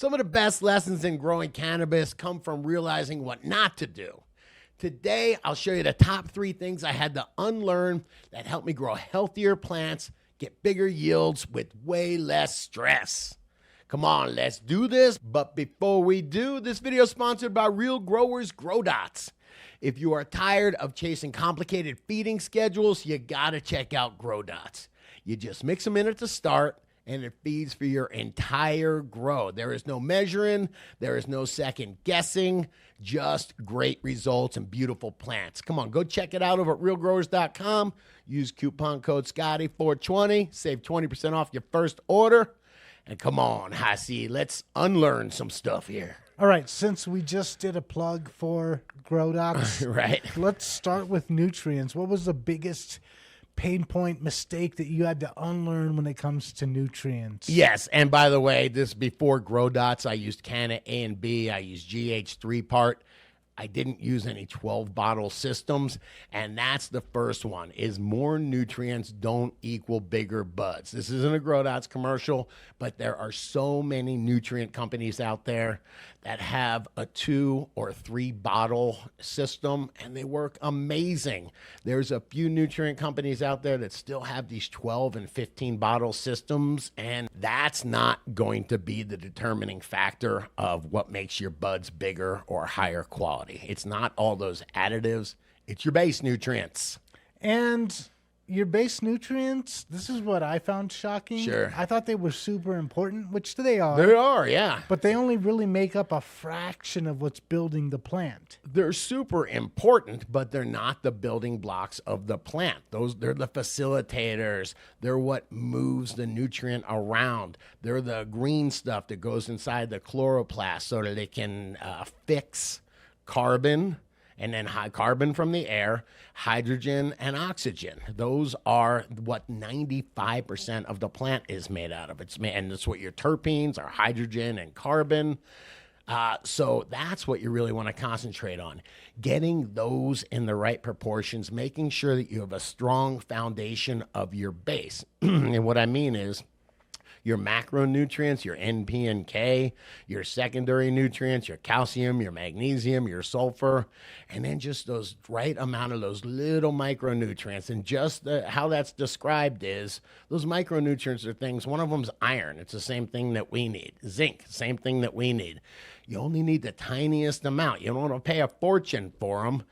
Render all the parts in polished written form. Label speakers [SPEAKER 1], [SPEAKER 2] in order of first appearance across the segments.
[SPEAKER 1] Some of the best lessons in growing cannabis come from realizing what not to do. Today, I'll show you the top 3 things I had to unlearn that helped me grow healthier plants, get bigger yields with way less stress. Come on, let's do this. But before we do, this video is sponsored by Real Growers Grow Dots. If you are tired of chasing complicated feeding schedules, you gotta check out Grow Dots. You just mix them in at the start, and it feeds for your entire grow. There is no measuring, there is no second guessing, just great results and beautiful plants. Come on, go check it out over at realgrowers.com. Use coupon code Scotty420, save 20% off your first order. And come on, Hassie, let's unlearn some stuff here.
[SPEAKER 2] All right, since we just did a plug for Grow Dots,
[SPEAKER 1] Right.
[SPEAKER 2] Let's start with nutrients. What was the biggest pain point mistake that you had to unlearn when it comes to nutrients?
[SPEAKER 1] Yes, and by the way, this before Grow Dots, I used Canna A and B. I used GH3 part. I didn't use any 12-bottle systems, and that's the first one, is more nutrients don't equal bigger buds. This isn't a Grow Dots commercial, but there are so many nutrient companies out there that have a 2 or 3 bottle system, and they work amazing. There's a few nutrient companies out there that still have these 12 and 15 bottle systems, and that's not going to be the determining factor of what makes your buds bigger or higher quality. It's not all those additives. It's your base nutrients.
[SPEAKER 2] And your base nutrients, this is what I found shocking.
[SPEAKER 1] Sure.
[SPEAKER 2] I thought they were super important, which they are.
[SPEAKER 1] They are, yeah.
[SPEAKER 2] But they only really make up a fraction of what's building the plant.
[SPEAKER 1] They're super important, but they're not the building blocks of the plant. They're the facilitators. They're what moves the nutrient around. They're the green stuff that goes inside the chloroplast so that it can fix carbon, and then high carbon from the air, hydrogen, and oxygen. Those are what 95% of the plant is made out of. And that's what your terpenes are, hydrogen and carbon. So that's what you really want to concentrate on. Getting those in the right proportions, making sure that you have a strong foundation of your base. And what I mean is, your macronutrients, your N, P, and K, your secondary nutrients, your calcium, your magnesium, your sulfur, and then just those right amount of those little micronutrients. And just how that's described is those micronutrients are things, one of them is iron. It's the same thing that we need. Zinc, same thing that we need. You only need the tiniest amount. You don't want to pay a fortune for them,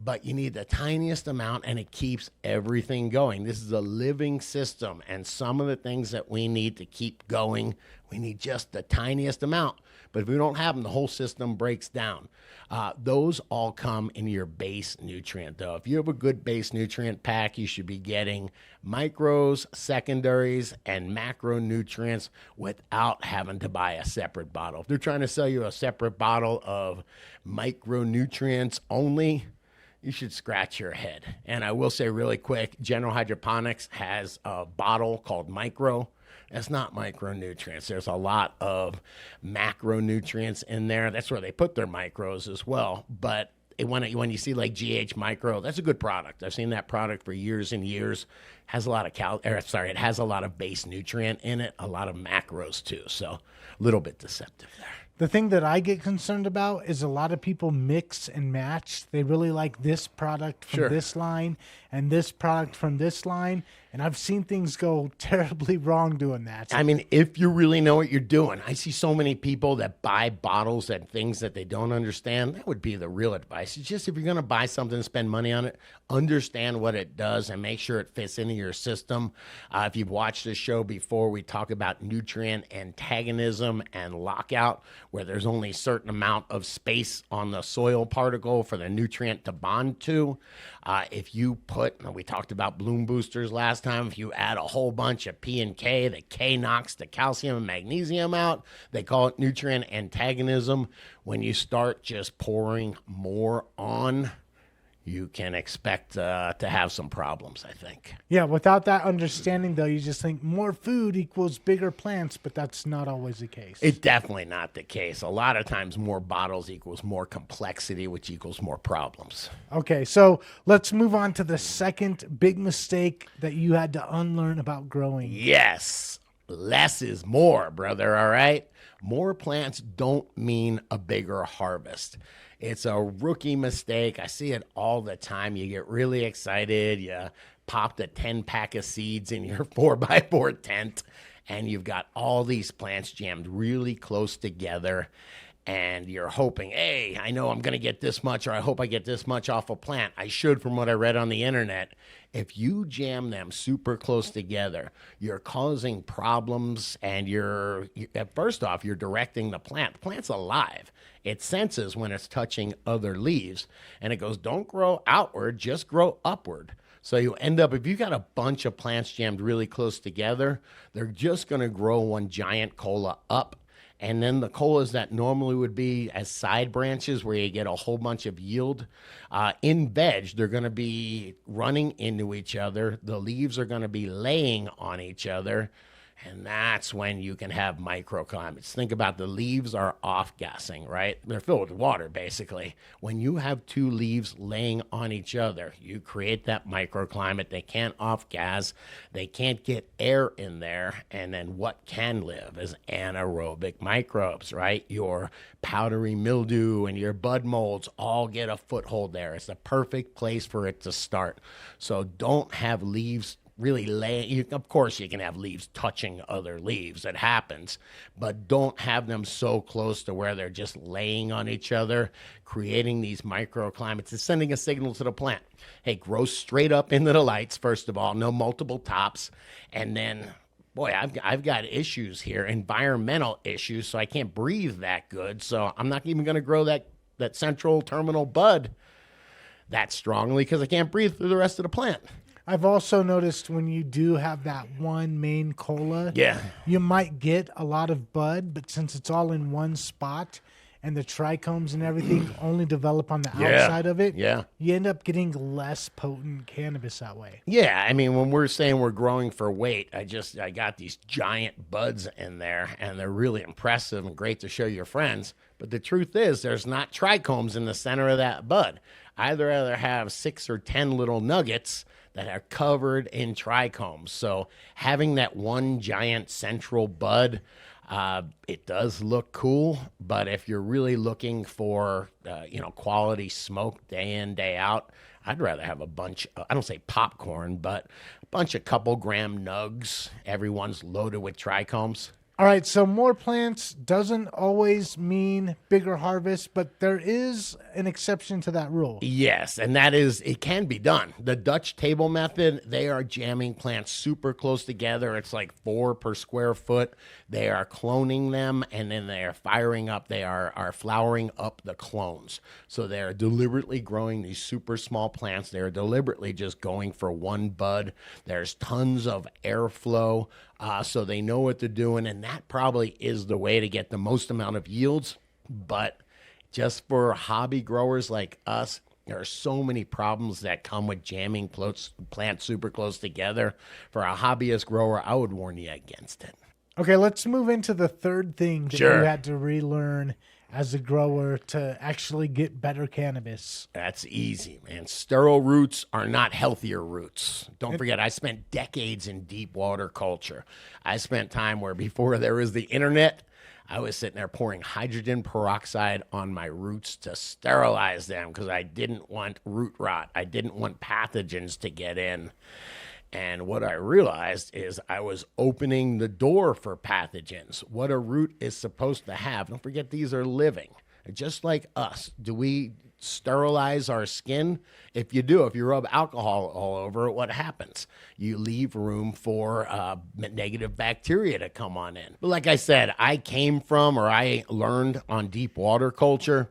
[SPEAKER 1] but you need the tiniest amount, and it keeps everything going. This is a living system, and some of the things that we need to keep going, we need just the tiniest amount. But if we don't have them, the whole system breaks down. Those all come in your base nutrient, though. If you have a good base nutrient pack, you should be getting micros, secondaries, and macronutrients without having to buy a separate bottle. If they're trying to sell you a separate bottle of micronutrients only, you should scratch your head. And I will say really quick, General Hydroponics has a bottle called Micro. That's not micronutrients. There's a lot of macronutrients in there. That's where they put their micros as well. But when you see like GH Micro, that's a good product. I've seen that product for years and years. Has a lot of it has a lot of base nutrient in it, a lot of macros too. So a little bit deceptive there.
[SPEAKER 2] The thing that I get concerned about is a lot of people mix and match. They really like this product from this line and this product from this line. And I've seen things go terribly wrong doing that.
[SPEAKER 1] I mean, if you really know what you're doing, I see so many people that buy bottles and things that they don't understand. That would be the real advice. It's just if you're going to buy something and spend money on it, understand what it does and make sure it fits into your system. If you've watched this show before, we talk about nutrient antagonism and lockout, where there's only a certain amount of space on the soil particle for the nutrient to bond to. If you we talked about bloom boosters last time, if you add a whole bunch of P and K, the K knocks the calcium and magnesium out. They call it nutrient antagonism. When you start just pouring more on, you can expect to have some problems, I think.
[SPEAKER 2] Yeah, without that understanding, though, you just think more food equals bigger plants, but that's not always the case.
[SPEAKER 1] It's definitely not the case. A lot of times more bottles equals more complexity, which equals more problems.
[SPEAKER 2] Okay, so let's move on to the second big mistake that you had to unlearn about growing.
[SPEAKER 1] Yes. less is more, brother, all right? More plants don't mean a bigger harvest. It's a rookie mistake. I see it all the time. You get really excited. You pop the 10 pack of seeds in your 4x4 tent, and you've got all these plants jammed really close together. And you're hoping, hey, I know I'm going to get this much, or I hope I get this much off a plant. I should, from what I read on the internet. If you jam them super close together, you're causing problems, and first off, you're directing the plant. The plant's alive. It senses when it's touching other leaves, and it goes, don't grow outward, just grow upward. So you end up, if you got a bunch of plants jammed really close together, they're just going to grow one giant cola up. And then the colas that normally would be as side branches where you get a whole bunch of yield, in veg, they're going to be running into each other. The leaves are going to be laying on each other. And that's when you can have microclimates. Think about the leaves are off-gassing, right? They're filled with water, basically. When you have two leaves laying on each other, you create that microclimate. They can't off-gas. They can't get air in there. And then what can live is anaerobic microbes, right? Your powdery mildew and your bud molds all get a foothold there. It's the perfect place for it to start. So don't have leaves really of course you can have leaves touching other leaves, it happens, but don't have them so close to where they're just laying on each other, creating these microclimates. It's sending a signal to the plant. Hey, grow straight up into the lights, first of all, no multiple tops. And then, boy, I've got issues here, environmental issues, so I can't breathe that good. So I'm not even going to grow that central terminal bud that strongly because I can't breathe through the rest of the plant.
[SPEAKER 2] I've also noticed when you do have that one main cola,
[SPEAKER 1] yeah,
[SPEAKER 2] you might get a lot of bud, but since it's all in one spot and the trichomes and everything only develop on the outside of it, you end up getting less potent cannabis that way.
[SPEAKER 1] Yeah, I mean, when we're saying we're growing for weight, I got these giant buds in there, and they're really impressive and great to show your friends. But the truth is, there's not trichomes in the center of that bud. I'd rather have 6 or 10 little nuggets that are covered in trichomes. So having that one giant central bud, it does look cool, but if you're really looking for, quality smoke day in, day out, I'd rather have a bunch of, I don't say popcorn, but a bunch of couple gram nugs. Everyone's loaded with trichomes.
[SPEAKER 2] All right, so more plants doesn't always mean bigger harvest, but there is an exception to that rule.
[SPEAKER 1] Yes, and that is, it can be done. The Dutch table method, they are jamming plants super close together. It's like 4 per square foot. They are cloning them, and then they are firing up. They are flowering up the clones. So they are deliberately growing these super small plants. They're deliberately just going for one bud. There's tons of airflow. So they know what they're doing, and that probably is the way to get the most amount of yields. But just for hobby growers like us, there are so many problems that come with jamming plants super close together. For a hobbyist grower, I would warn you against it.
[SPEAKER 2] Okay, let's move into the third thing that you had to relearn as a grower to actually get better cannabis.
[SPEAKER 1] That's easy, man. Sterile roots are not healthier roots. Don't forget, I spent decades in deep water culture. I spent time where before there was the internet, I was sitting there pouring hydrogen peroxide on my roots to sterilize them because I didn't want root rot. I didn't want pathogens to get in. And what I realized is I was opening the door for pathogens. What a root is supposed to have. Don't forget, these are living. Just like us. Do we sterilize our skin? If you do, if you rub alcohol all over it, what happens? You leave room for negative bacteria to come on in. But like I said, I learned on deep water culture.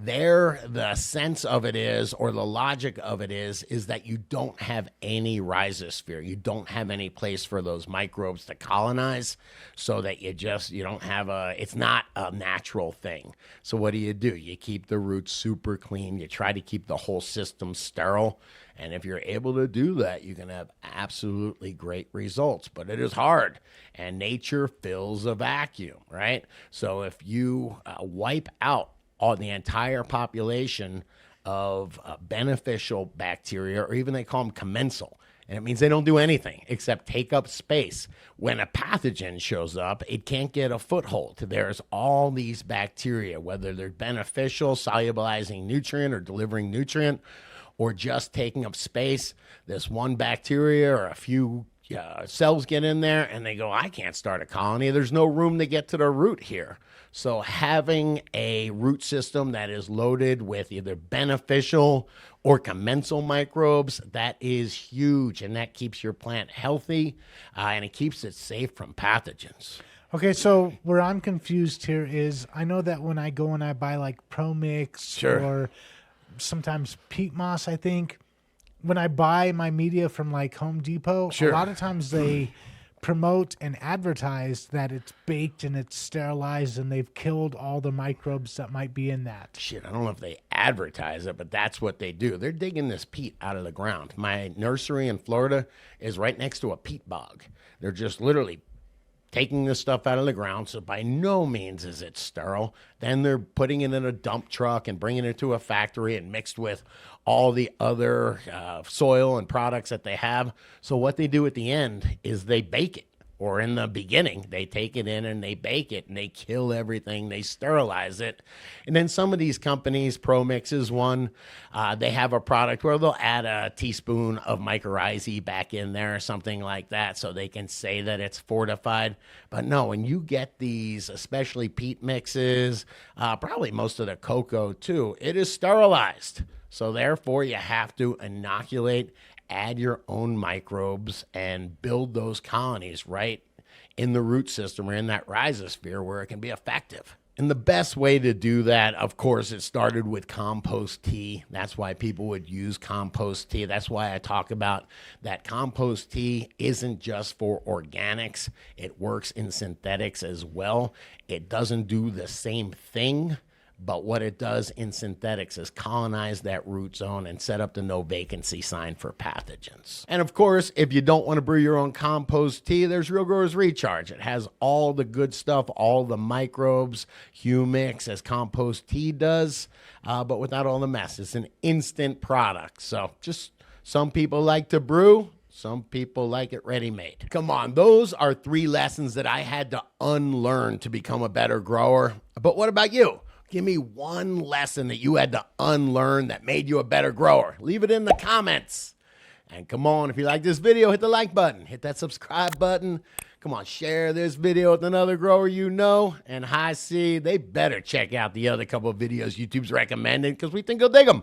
[SPEAKER 1] There, the sense of it is, or the logic of it is that you don't have any rhizosphere. You don't have any place for those microbes to colonize, so that you don't have it's not a natural thing. So what do? You keep the roots super clean. You try to keep the whole system sterile. And if you're able to do that, you can have absolutely great results. But it is hard, and nature fills a vacuum, right? So if you wipe out the entire population of beneficial bacteria, or even they call them commensal. And it means they don't do anything except take up space. When a pathogen shows up, it can't get a foothold. There's all these bacteria, whether they're beneficial, solubilizing nutrient or delivering nutrient, or just taking up space. This one bacteria or a few cells get in there and they go, I can't start a colony. There's no room to get to the root here. So having a root system that is loaded with either beneficial or commensal microbes, that is huge, and that keeps your plant healthy, and it keeps it safe from pathogens.
[SPEAKER 2] Okay, so where I'm confused here is I know that when I go and I buy like Pro Mix or sometimes peat moss, I think, when I buy my media from like Home Depot, a lot of times they promote and advertise that it's baked and it's sterilized and they've killed all the microbes that might be in that.
[SPEAKER 1] Shit, I don't know if they advertise it, but that's what they do. They're digging this peat out of the ground. My nursery in Florida is right next to a peat bog. They're just literally taking this stuff out of the ground, so by no means is it sterile. Then they're putting it in a dump truck and bringing it to a factory and mixed with all the other soil and products that they have. So what they do at the end is they bake it. Or in the beginning, they take it in and they bake it and they kill everything. They sterilize it. And then some of these companies, ProMix is one, they have a product where they'll add a teaspoon of mycorrhizae back in there or something like that so they can say that it's fortified. But no, when you get these, especially peat mixes, probably most of the cocoa too, it is sterilized. So therefore, you have to inoculate, add your own microbes, and build those colonies right in the root system or in that rhizosphere where it can be effective. And the best way to do that, of course, it started with compost tea. That's why people would use compost tea. That's why I talk about that compost tea isn't just for organics. It works in synthetics as well. It doesn't do the same thing, but what it does in synthetics is colonize that root zone and set up the no vacancy sign for pathogens. And of course, if you don't want to brew your own compost tea, there's Real Growers Recharge. It has all the good stuff, all the microbes, humics, as compost tea does, but without all the mess. It's an instant product. So just some people like to brew. Some people like it ready-made. Come on, those are 3 lessons that I had to unlearn to become a better grower. But what about you? Give me one lesson that you had to unlearn that made you a better grower. Leave it in the comments. And come on, if you like this video, hit the like button. Hit that subscribe button. Come on, share this video with another grower you know. And High C, they better check out the other couple of videos YouTube's recommended because we think you'll dig them.